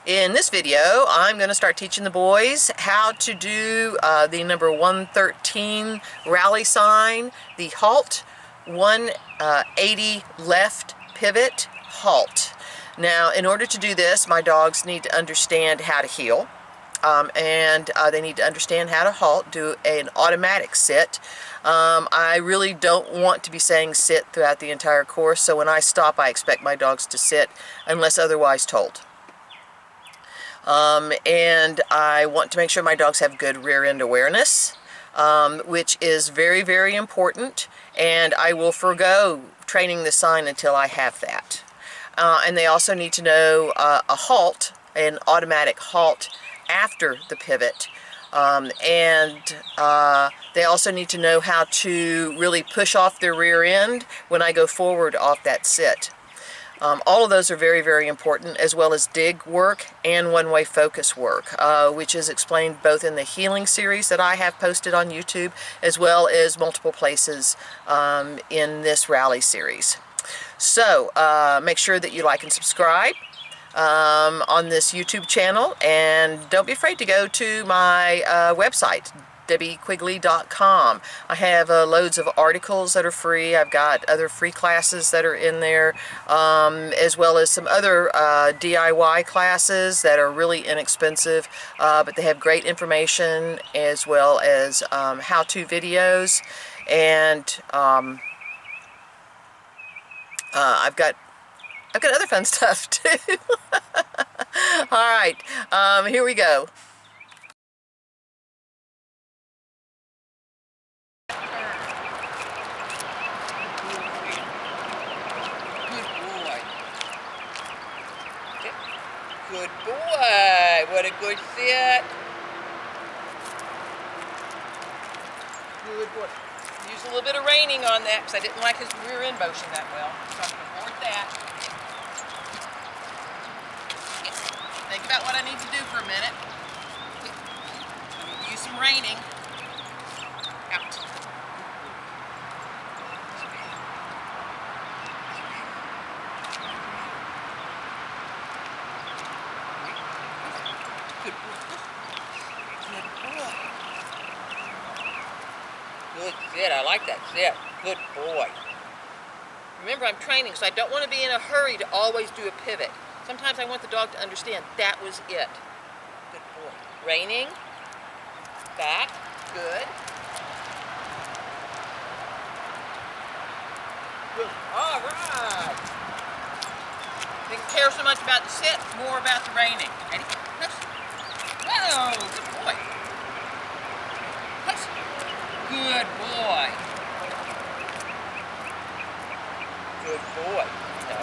In this video, I'm going to start teaching the boys how to do the number 113 rally sign, the halt, 180 left pivot, halt. Now, in order to do this, my dogs need to understand how to heel, and they need to understand how to halt, do an automatic sit. I really don't want to be saying sit throughout the entire course, so when I stop, I expect my dogs to sit unless otherwise told. And I want to make sure my dogs have good rear end awareness, which is very, very important, and I will forego training the sign until I have that. And they also need to know a halt, an automatic halt after the pivot. They also need to know how to really push off their rear end when I go forward off that sit. All of those are very, very important, as well as dig work and one-way focus work, which is explained both in the healing series that I have posted on YouTube, as well as multiple places in this rally series. So make sure that you like and subscribe on this YouTube channel, and don't be afraid to go to my website, debbiequigley.com. I have loads of articles that are free. I've got other free classes that are in there, as well as some other DIY classes that are really inexpensive, but they have great information, as well as how-to videos, and I've got other fun stuff too. Alright, here we go. Good boy. What a good sit. Good boy. Use a little bit of reining on that because I didn't like his rear end motion that well. So I'm going to avoid that. Think about what I need to do for a minute. Use some reining. Out. Good boy. Good boy. Good sit. I like that sit. Good boy. Remember, I'm training, so I don't want to be in a hurry to always do a pivot. Sometimes I want the dog to understand that was it. Good boy. Reining. Back. Good. Good. All right. Didn't care so much about the sit, more about the reining. Ready? Whoa, good boy. Good boy. Good boy. No.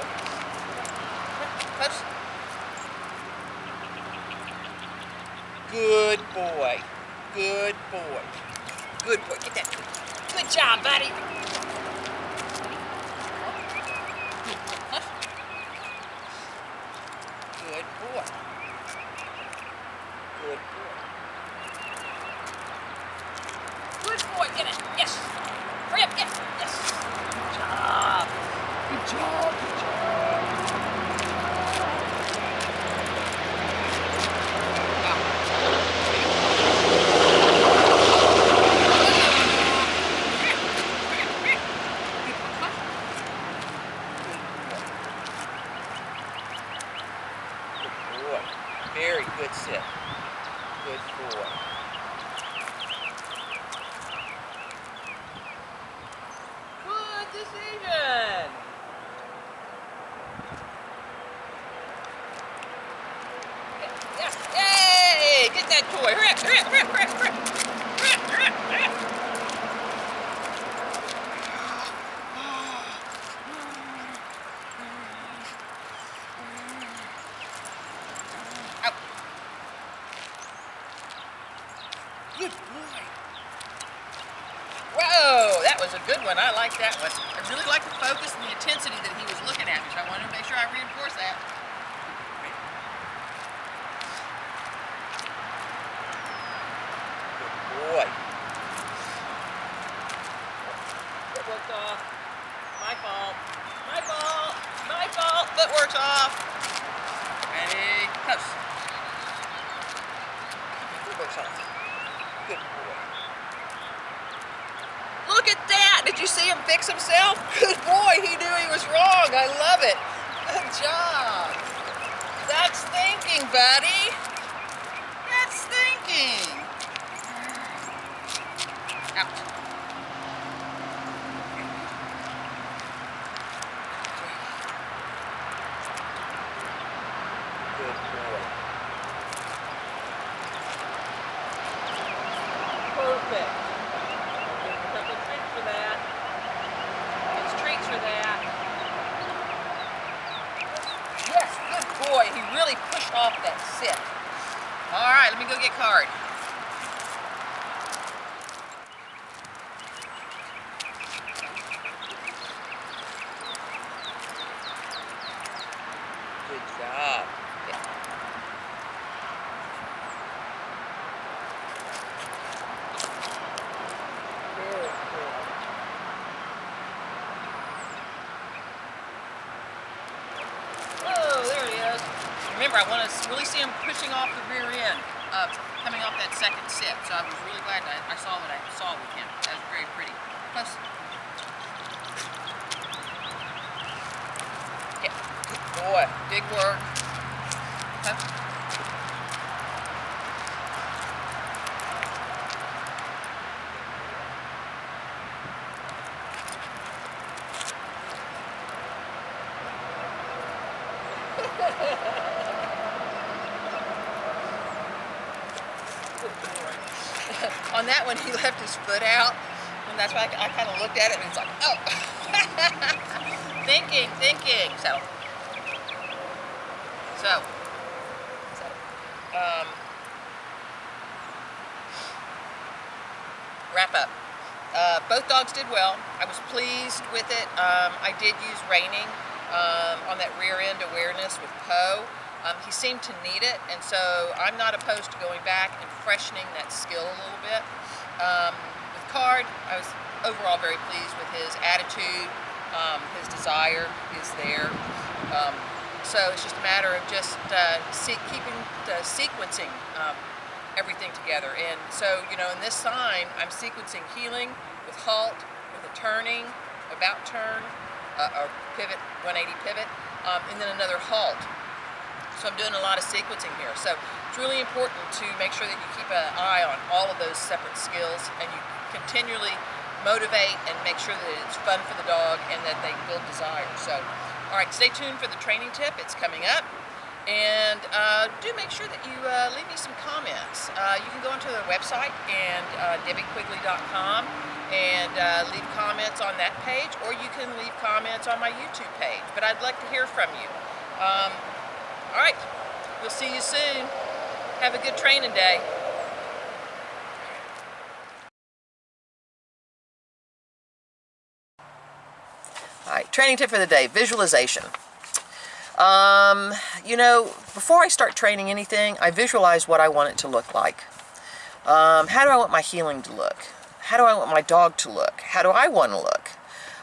Close. Good boy. Good boy. Good boy. Get that. Good job, buddy. Good boy. Good boy. Good boy. Get it. Yes. Hurry up. Get it. Yes. Good job. Good job. Good job. Very good sit. Good boy. Good decision. Yes. Yay! Get that toy. Hurry up, hurry up, hurry up, hurry up, hurry up. Hurry up, hurry up, hurry up. Good boy. Whoa, that was a good one. I like that one. I really like the focus and the intensity that he was looking at me, so I wanted to make sure I reinforce that. Good boy. Footwork's off. My fault. My fault. My fault. Footwork's off. Ready, post. Good boy, Halt. Good boy. Look at that! Did you see him fix himself? Good boy, he knew he was wrong. I love it. Good job. That's thinking, buddy. That's thinking. Out. Good boy. Perfect. Give him a couple of treats for that. Gives treats for that. Yes, good boy. He really pushed off that sit. All right, let me go get card. Good job. Yeah. Very cool. Oh, there he is. Remember, I want to really see him pushing off the rear end, coming off that second sit. So I was really glad that I saw what I saw with him. That was very pretty. Plus, yeah, good boy. Big work. Huh? On that one, he left his foot out, and that's why I kind of looked at it, and it's like, oh. Thinking. So, wrap up. Both dogs did well. I was pleased with it. I did use reining on that rear end awareness with Poe. He seemed to need it, and so I'm not opposed to going back and freshening that skill a little bit. With Card, I was overall very pleased with his attitude. His desire is there. So it's just a matter of just sequencing everything together. And so, you know, in this sign, I'm sequencing heeling with halt, with a turning, about turn, or pivot, 180 pivot, and then another halt. So I'm doing a lot of sequencing here. So it's really important to make sure that you keep an eye on all of those separate skills, and you continually motivate and make sure that it's fun for the dog and that they build desire. So, all right, stay tuned for the training tip. It's coming up. And do make sure that you leave me some comments. You can go onto their website, and debbiequigley.com, and leave comments on that page, or you can leave comments on my YouTube page. But I'd like to hear from you. All right, we'll see you soon. Have a good training day. All right, training tip for the day, visualization. You know, before I start training anything, I visualize what I want it to look like. How do I want my heeling to look? How do I want my dog to look? How do I want to look?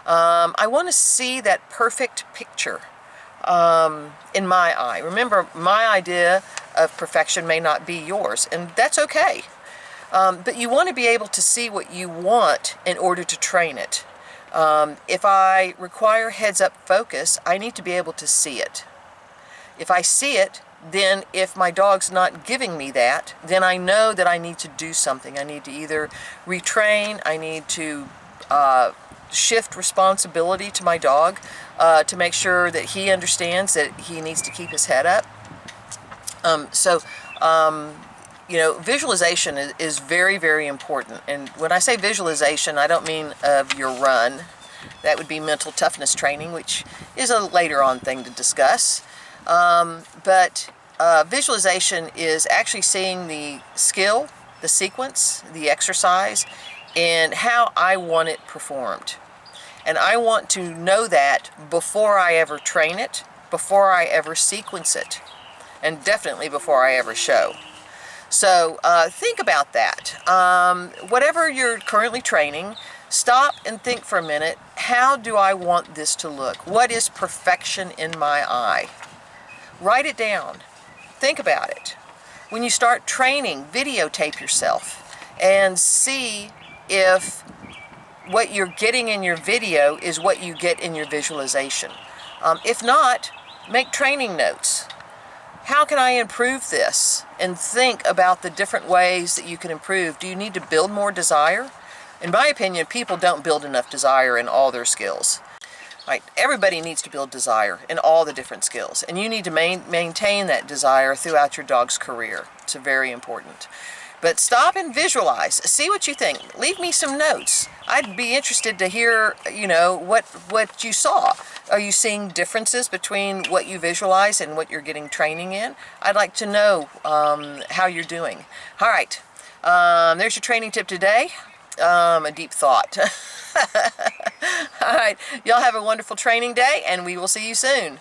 I want to see that perfect picture in my eye. Remember, my idea of perfection may not be yours, and that's okay. But you want to be able to see what you want in order to train it. If I require heads-up focus, I need to be able to see it. If I see it, then if my dog's not giving me that, then I know that I need to do something. I need to either retrain, I need to shift responsibility to my dog to make sure that he understands that he needs to keep his head up. You know, visualization is very, very important. And when I say visualization, I don't mean of your run. That would be mental toughness training, which is a later on thing to discuss. But visualization is actually seeing the skill, the sequence, the exercise, and how I want it performed. And I want to know that before I ever train it, before I ever sequence it, and definitely before I ever show. So think about that. Whatever you're currently training, stop and think for a minute, how do I want this to look? What is perfection in my eye? Write it down. Think about it. When you start training, videotape yourself and see if what you're getting in your video is what you get in your visualization. If not, make training notes. How can I improve this? And think about the different ways that you can improve. Do you need to build more desire? In my opinion, people don't build enough desire in all their skills. Right? Everybody needs to build desire in all the different skills, and you need to maintain that desire throughout your dog's career. It's very important. But stop and visualize. See what you think. Leave me some notes. I'd be interested to hear, what you saw. Are you seeing differences between what you visualize and what you're getting training in? I'd like to know how you're doing. All right. There's your training tip today. A deep thought. All right. Y'all have a wonderful training day, and we will see you soon.